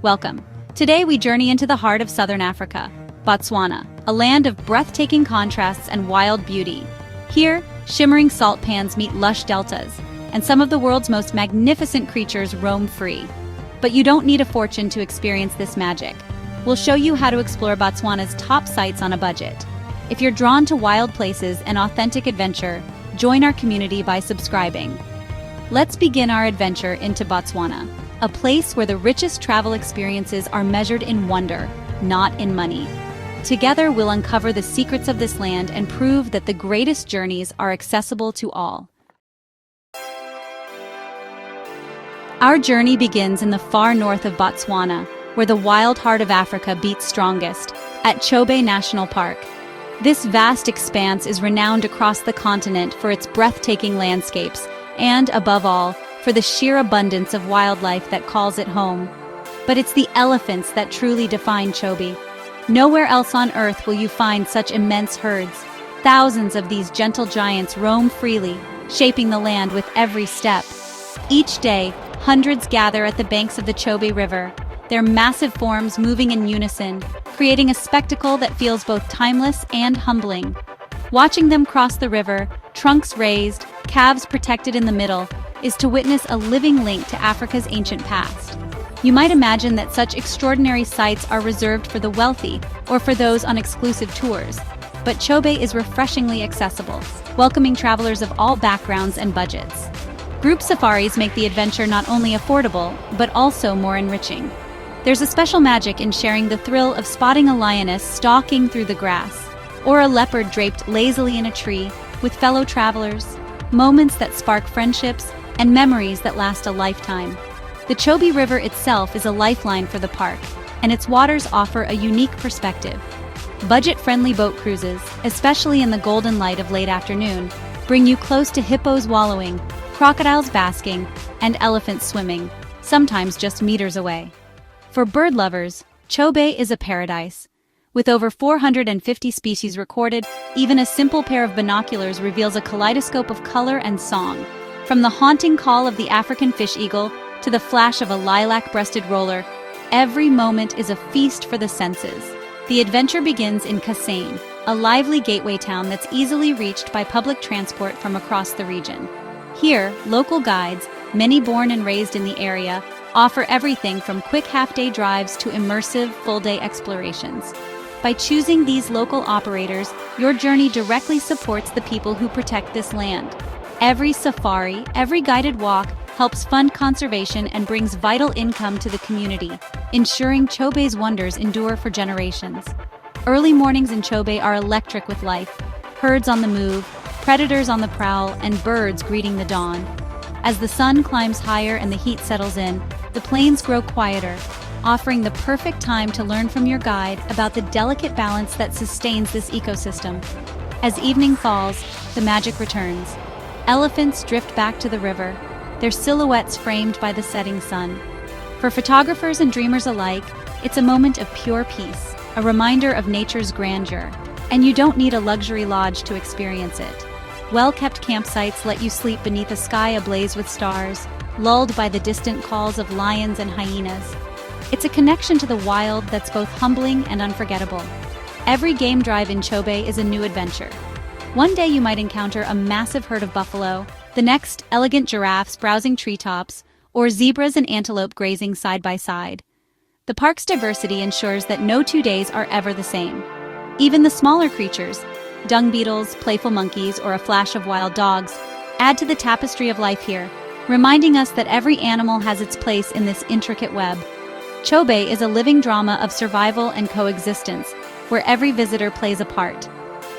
Welcome. Today we journey into the heart of southern Africa, Botswana, a land of breathtaking contrasts and wild beauty. Here, shimmering salt pans meet lush deltas, and some of the world's most magnificent creatures roam free. But you don't need a fortune to experience this magic. We'll show you how to explore Botswana's top sites on a budget. If you're drawn to wild places and authentic adventure, join our community by subscribing. Let's begin our adventure into Botswana, a place where the richest travel experiences are measured in wonder, not in money. Together, we'll uncover the secrets of this land and prove that the greatest journeys are accessible to all. Our journey begins in the far north of Botswana, where the wild heart of Africa beats strongest, at Chobe National Park. This vast expanse is renowned across the continent for its breathtaking landscapes and, above all, for the sheer abundance of wildlife that calls it home. But it's the elephants that truly define Chobe. Nowhere else on Earth will you find such immense herds. Thousands of these gentle giants roam freely, shaping the land with every step. Each day, hundreds gather at the banks of the Chobe River, their massive forms moving in unison, creating a spectacle that feels both timeless and humbling. Watching them cross the river, trunks raised, calves protected in the middle, is to witness a living link to Africa's ancient past. You might imagine that such extraordinary sights are reserved for the wealthy or for those on exclusive tours, but Chobe is refreshingly accessible, welcoming travelers of all backgrounds and budgets. Group safaris make the adventure not only affordable, but also more enriching. There's a special magic in sharing the thrill of spotting a lioness stalking through the grass, or a leopard draped lazily in a tree with fellow travelers, moments that spark friendships and memories that last a lifetime. The Chobe River itself is a lifeline for the park, and its waters offer a unique perspective. Budget-friendly boat cruises, especially in the golden light of late afternoon, bring you close to hippos wallowing, crocodiles basking, and elephants swimming, sometimes just meters away. For bird lovers, Chobe is a paradise. With over 450 species recorded, even a simple pair of binoculars reveals a kaleidoscope of color and song. From the haunting call of the African fish eagle to the flash of a lilac-breasted roller, every moment is a feast for the senses. The adventure begins in Kasane, a lively gateway town that's easily reached by public transport from across the region. Here, local guides, many born and raised in the area, offer everything from quick half-day drives to immersive full-day explorations. By choosing these local operators, your journey directly supports the people who protect this land. Every safari, every guided walk helps fund conservation and brings vital income to the community, ensuring Chobe's wonders endure for generations. Early mornings in Chobe are electric with life, herds on the move, predators on the prowl, and birds greeting the dawn. As the sun climbs higher and the heat settles in, the plains grow quieter, offering the perfect time to learn from your guide about the delicate balance that sustains this ecosystem. As evening falls, the magic returns. Elephants drift back to the river, their silhouettes framed by the setting sun. For photographers and dreamers alike, it's a moment of pure peace, a reminder of nature's grandeur, and you don't need a luxury lodge to experience it. Well-kept campsites let you sleep beneath a sky ablaze with stars, lulled by the distant calls of lions and hyenas. It's a connection to the wild that's both humbling and unforgettable. Every game drive in Chobe is a new adventure. One day you might encounter a massive herd of buffalo, the next elegant giraffes browsing treetops, or zebras and antelope grazing side by side. The park's diversity ensures that no 2 days are ever the same. Even the smaller creatures, dung beetles, playful monkeys, or a flash of wild dogs, add to the tapestry of life here, reminding us that every animal has its place in this intricate web. Chobe is a living drama of survival and coexistence, where every visitor plays a part.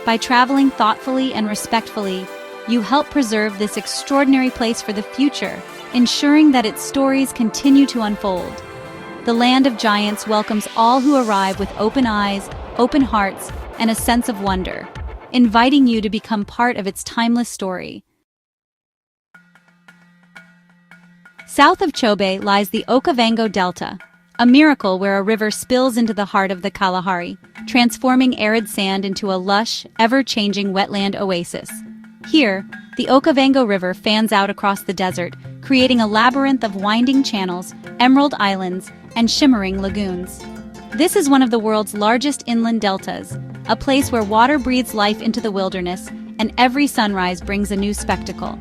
By traveling thoughtfully and respectfully, you help preserve this extraordinary place for the future, ensuring that its stories continue to unfold. The land of giants welcomes all who arrive with open eyes, open hearts, and a sense of wonder, inviting you to become part of its timeless story. South of Chobe lies the Okavango Delta, a miracle where a river spills into the heart of the Kalahari, transforming arid sand into a lush, ever-changing wetland oasis. Here, the Okavango River fans out across the desert, creating a labyrinth of winding channels, emerald islands, and shimmering lagoons. This is one of the world's largest inland deltas, a place where water breathes life into the wilderness, and every sunrise brings a new spectacle.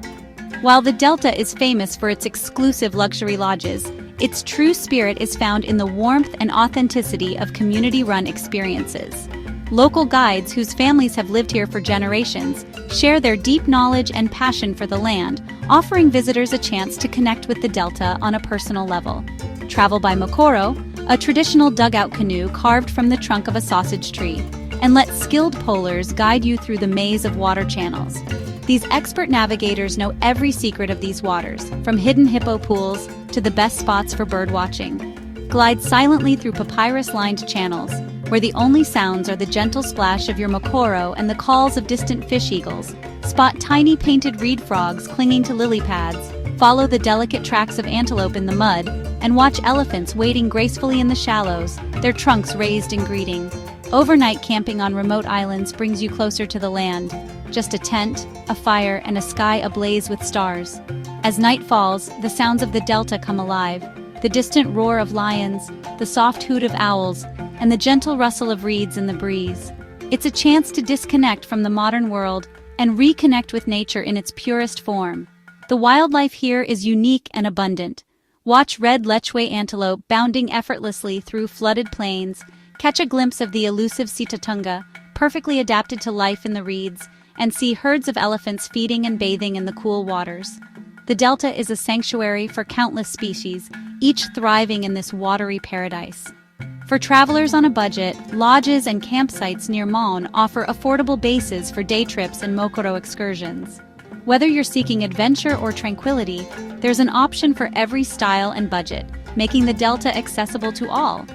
While the delta is famous for its exclusive luxury lodges, its true spirit is found in the warmth and authenticity of community-run experiences. Local guides whose families have lived here for generations share their deep knowledge and passion for the land, offering visitors a chance to connect with the delta on a personal level. Travel by mokoro, a traditional dugout canoe carved from the trunk of a sausage tree, and let skilled polers guide you through the maze of water channels. These expert navigators know every secret of these waters, from hidden hippo pools to the best spots for birdwatching. Glide silently through papyrus-lined channels, where the only sounds are the gentle splash of your mokoro and the calls of distant fish eagles. Spot tiny painted reed frogs clinging to lily pads, follow the delicate tracks of antelope in the mud, and watch elephants wading gracefully in the shallows, their trunks raised in greeting. Overnight camping on remote islands brings you closer to the land. Just a tent, a fire, and a sky ablaze with stars. As night falls, the sounds of the delta come alive. The distant roar of lions, the soft hoot of owls, and the gentle rustle of reeds in the breeze. It's a chance to disconnect from the modern world and reconnect with nature in its purest form. The wildlife here is unique and abundant. Watch red lechwe antelope bounding effortlessly through flooded plains, catch a glimpse of the elusive sitatunga, perfectly adapted to life in the reeds, and see herds of elephants feeding and bathing in the cool waters. The delta is a sanctuary for countless species, each thriving in this watery paradise. For travelers on a budget, lodges and campsites near Mon offer affordable bases for day trips and mokoro excursions. Whether you're seeking adventure or tranquility, there's an option for every style and budget, making the delta accessible to all.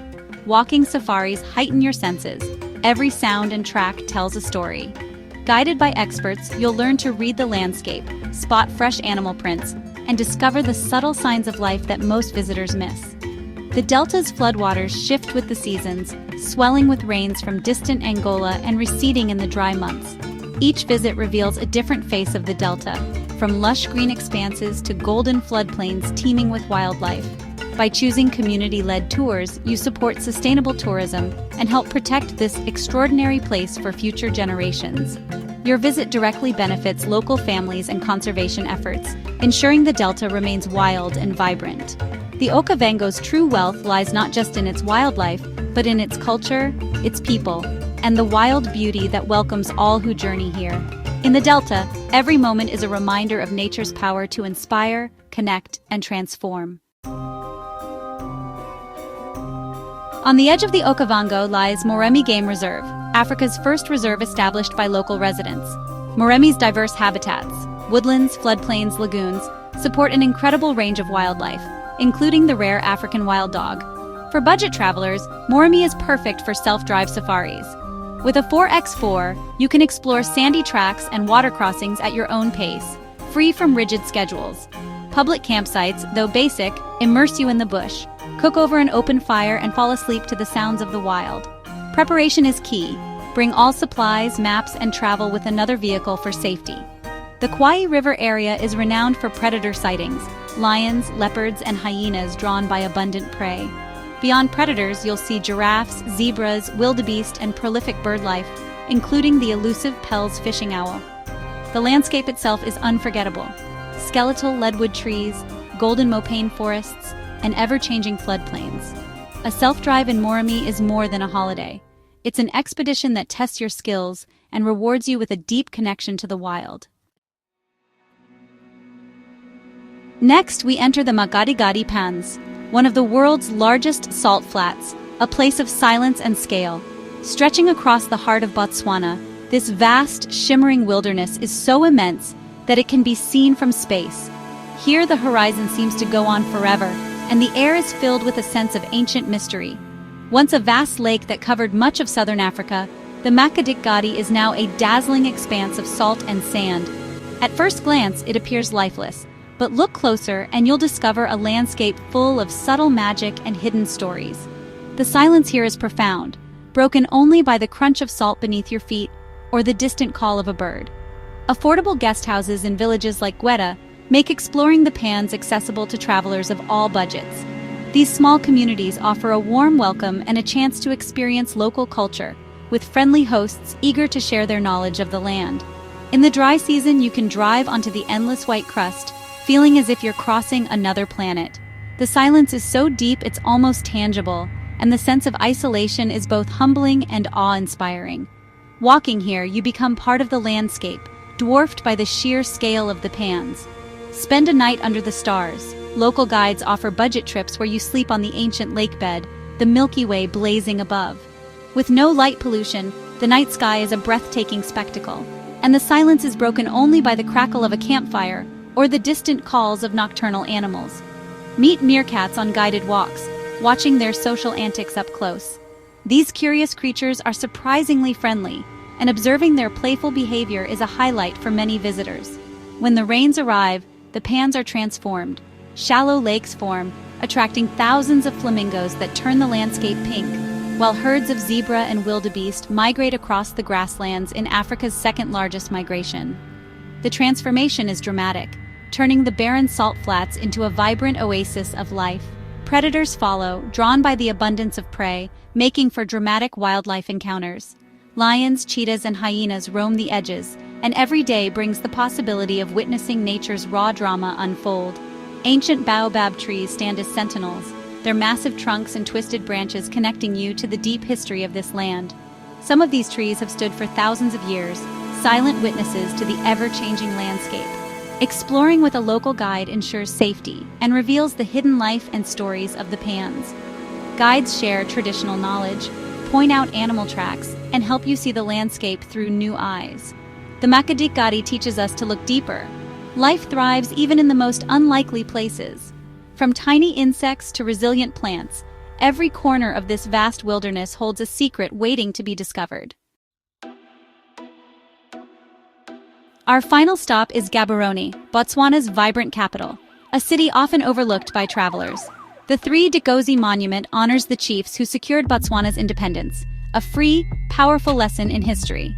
Walking safaris heighten your senses. Every sound and track tells a story. Guided by experts, you'll learn to read the landscape, spot fresh animal prints, and discover the subtle signs of life that most visitors miss. The delta's floodwaters shift with the seasons, swelling with rains from distant Angola and receding in the dry months. Each visit reveals a different face of the delta, from lush green expanses to golden floodplains teeming with wildlife. By choosing community-led tours, you support sustainable tourism and help protect this extraordinary place for future generations. Your visit directly benefits local families and conservation efforts, ensuring the delta remains wild and vibrant. The Okavango's true wealth lies not just in its wildlife, but in its culture, its people, and the wild beauty that welcomes all who journey here. In the delta, every moment is a reminder of nature's power to inspire, connect, and transform. On the edge of the Okavango lies Moremi Game Reserve, Africa's first reserve established by local residents. Moremi's diverse habitats, woodlands, floodplains, lagoons, support an incredible range of wildlife, including the rare African wild dog. For budget travelers, Moremi is perfect for self-drive safaris. With a 4x4, you can explore sandy tracks and water crossings at your own pace, free from rigid schedules. Public campsites, though basic, immerse you in the bush. Cook over an open fire and fall asleep to the sounds of the wild. Preparation is key. Bring all supplies, maps, and travel with another vehicle for safety. The Kwai River area is renowned for predator sightings, lions, leopards, and hyenas drawn by abundant prey. Beyond predators, you'll see giraffes, zebras, wildebeest, and prolific birdlife, including the elusive Pell's fishing owl. The landscape itself is unforgettable. Skeletal leadwood trees, golden mopane forests, and ever-changing floodplains. A self-drive in Moremi is more than a holiday. It's an expedition that tests your skills and rewards you with a deep connection to the wild. Next, we enter the Makgadigadi Pans, one of the world's largest salt flats, a place of silence and scale. Stretching across the heart of Botswana, this vast, shimmering wilderness is so immense that it can be seen from space. Here, the horizon seems to go on forever, and the air is filled with a sense of ancient mystery. Once a vast lake that covered much of southern Africa, the Makgadigadi is now a dazzling expanse of salt and sand. At first glance, it appears lifeless, but look closer and you'll discover a landscape full of subtle magic and hidden stories. The silence here is profound, broken only by the crunch of salt beneath your feet or the distant call of a bird. Affordable guest houses in villages like Gweta make exploring the pans accessible to travelers of all budgets. These small communities offer a warm welcome and a chance to experience local culture, with friendly hosts eager to share their knowledge of the land. In the dry season, you can drive onto the endless white crust, feeling as if you're crossing another planet. The silence is so deep it's almost tangible, and the sense of isolation is both humbling and awe-inspiring. Walking here, you become part of the landscape, dwarfed by the sheer scale of the pans. Spend a night under the stars. Local guides offer budget trips where you sleep on the ancient lake bed, the Milky Way blazing above. With no light pollution, the night sky is a breathtaking spectacle, and the silence is broken only by the crackle of a campfire or the distant calls of nocturnal animals. Meet meerkats on guided walks, watching their social antics up close. These curious creatures are surprisingly friendly, and observing their playful behavior is a highlight for many visitors. When the rains arrive, the pans are transformed. Shallow lakes form, attracting thousands of flamingos that turn the landscape pink, while herds of zebra and wildebeest migrate across the grasslands in Africa's second-largest migration. The transformation is dramatic, turning the barren salt flats into a vibrant oasis of life. Predators follow, drawn by the abundance of prey, making for dramatic wildlife encounters. Lions, cheetahs, and hyenas roam the edges, and every day brings the possibility of witnessing nature's raw drama unfold. Ancient baobab trees stand as sentinels, their massive trunks and twisted branches connecting you to the deep history of this land. Some of these trees have stood for thousands of years, silent witnesses to the ever-changing landscape. Exploring with a local guide ensures safety and reveals the hidden life and stories of the pans. Guides share traditional knowledge, point out animal tracks, and help you see the landscape through new eyes. The Makadikgadi teaches us to look deeper. Life thrives even in the most unlikely places. From tiny insects to resilient plants, every corner of this vast wilderness holds a secret waiting to be discovered. Our final stop is Gaborone, Botswana's vibrant capital, a city often overlooked by travelers. The Three Dikosi Monument honors the chiefs who secured Botswana's independence, a free, powerful lesson in history.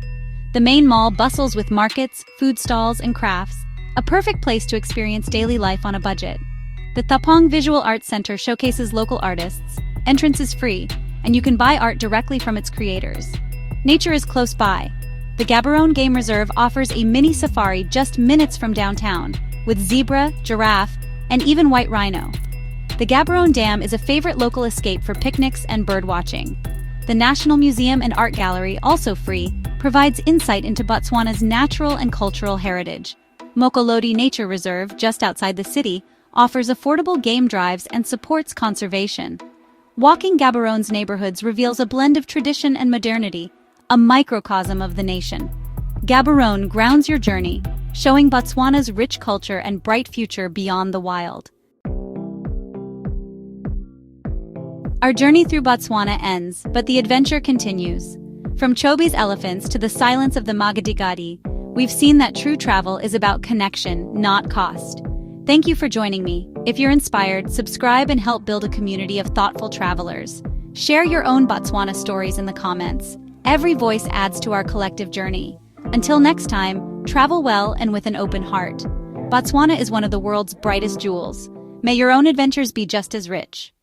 The main mall bustles with markets, food stalls, and crafts, a perfect place to experience daily life on a budget. The Thapong Visual Arts Center showcases local artists. Entrance is free, and you can buy art directly from its creators. Nature is close by. The Gaborone Game Reserve offers a mini safari just minutes from downtown, with zebra, giraffe, and even white rhino. The Gaborone Dam is a favorite local escape for picnics and bird watching. The National Museum and Art Gallery, also free, provides insight into Botswana's natural and cultural heritage. Mokolodi Nature Reserve, just outside the city, offers affordable game drives and supports conservation. Walking Gaborone's neighborhoods reveals a blend of tradition and modernity, a microcosm of the nation. Gaborone grounds your journey, showing Botswana's rich culture and bright future beyond the wild. Our journey through Botswana ends, but the adventure continues. From Chobe's elephants to the silence of the Makadikgadi, we've seen that true travel is about connection, not cost. Thank you for joining me. If you're inspired, subscribe and help build a community of thoughtful travelers. Share your own Botswana stories in the comments. Every voice adds to our collective journey. Until next time, travel well and with an open heart. Botswana is one of the world's brightest jewels. May your own adventures be just as rich.